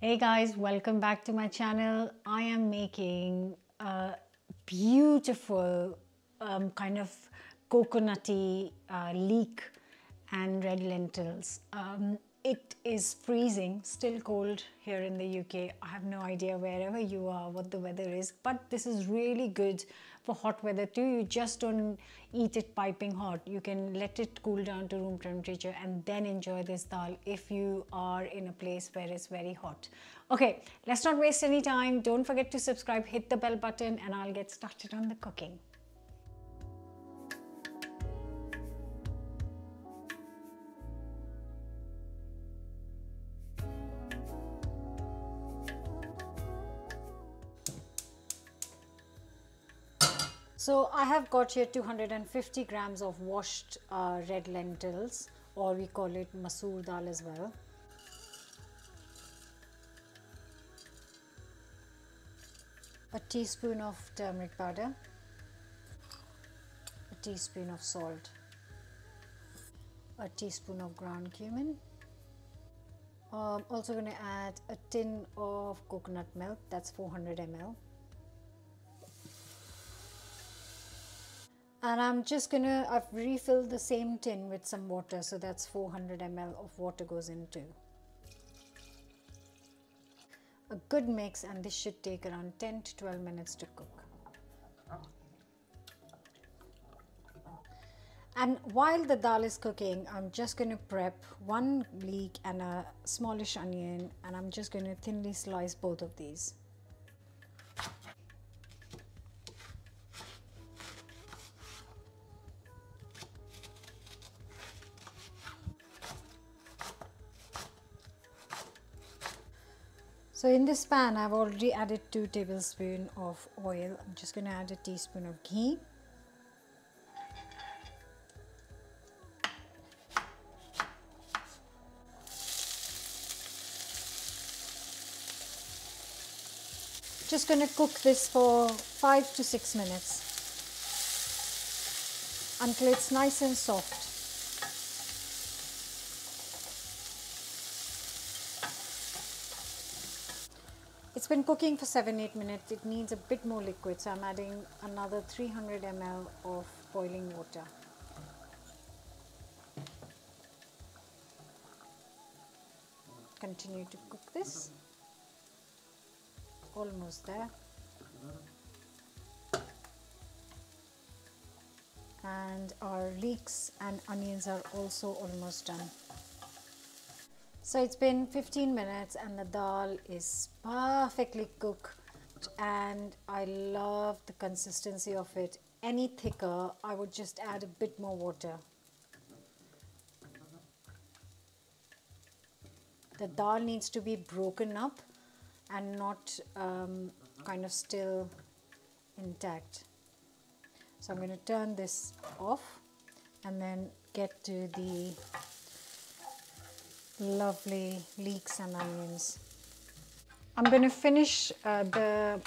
Hey guys, welcome back to my channel. I am making a beautiful kind of coconutty leek and red lentils. It is freezing, still cold here in the UK. I have no idea wherever you are what the weather is, but this is really good for hot weather too. You just don't eat it piping hot. You can let it cool down to room temperature and then enjoy this dal if you are in a place where it's very hot. Okay, let's not waste any time. Don't forget to subscribe, hit the bell button, and I'll get started on the cooking. So I have got here 250 grams of washed red lentils, or we call it masoor dal as well. A teaspoon of turmeric powder, a teaspoon of salt, a teaspoon of ground cumin. I'm also going to add a tin of coconut milk, that's 400 ml. And I've refilled the same tin with some water, so that's 400 ml of water goes into. A good mix, and this should take around 10 to 12 minutes to cook. And while the dal is cooking, I'm just going to prep one leek and a smallish onion, and I'm just going to thinly slice both of these. So in this pan, I've already added 2 tablespoons of oil. I'm just going to add a teaspoon of ghee. Just going to cook this for 5 to 6 minutes until it's nice and soft. It's been cooking for 7-8 minutes. It needs a bit more liquid, so I'm adding another 300 ml of boiling water. Continue to cook this. Almost there. And our leeks and onions are also almost done. So it's been 15 minutes and the dal is perfectly cooked, and I love the consistency of it. Any thicker, I would just add a bit more water. The dal needs to be broken up and not kind of still intact. So I'm going to turn this off and then get to the lovely leeks and onions. I'm going to finish the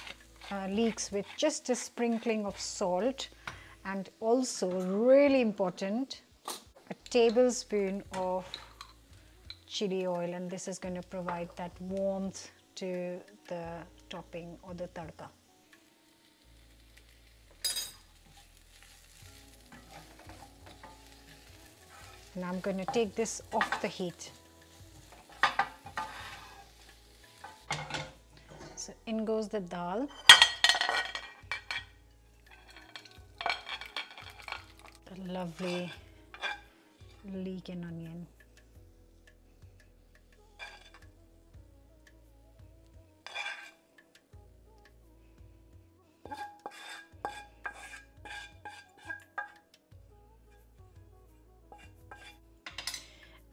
leeks with just a sprinkling of salt, and also really important, a tablespoon of chili oil, and this is going to provide that warmth to the topping or the tadka. Now I'm going to take this off the heat. So in goes the dal. The lovely leek and onion.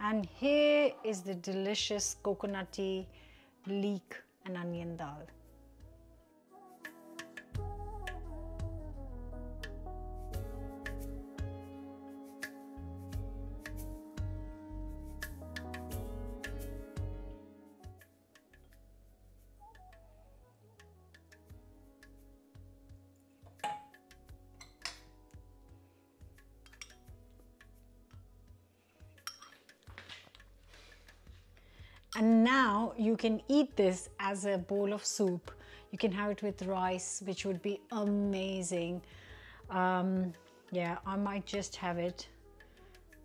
And here is the delicious coconutty leek and onion dal. And now you can eat this as a bowl of soup. You can have it with rice, which would be amazing. Yeah, I might just have it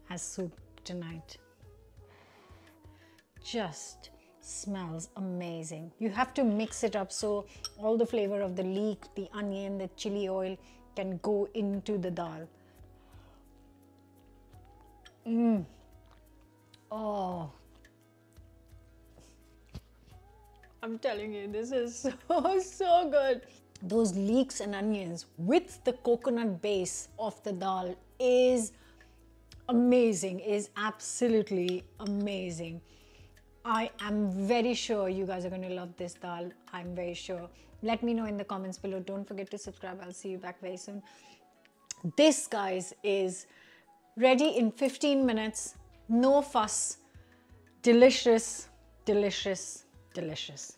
as soup tonight. Just smells amazing. You have to mix it up so all the flavor of the leek, the onion, the chili oil can go into the dal. Oh, I'm telling you, this is so good. Those leeks and onions with the coconut base of the dal is amazing, is absolutely amazing. I am very sure you guys are going to love this dal. I'm very sure. Let me know in the comments below. Don't forget to subscribe. I'll see you back very soon. This, guys, is ready in 15 minutes. No fuss. Delicious, delicious, delicious.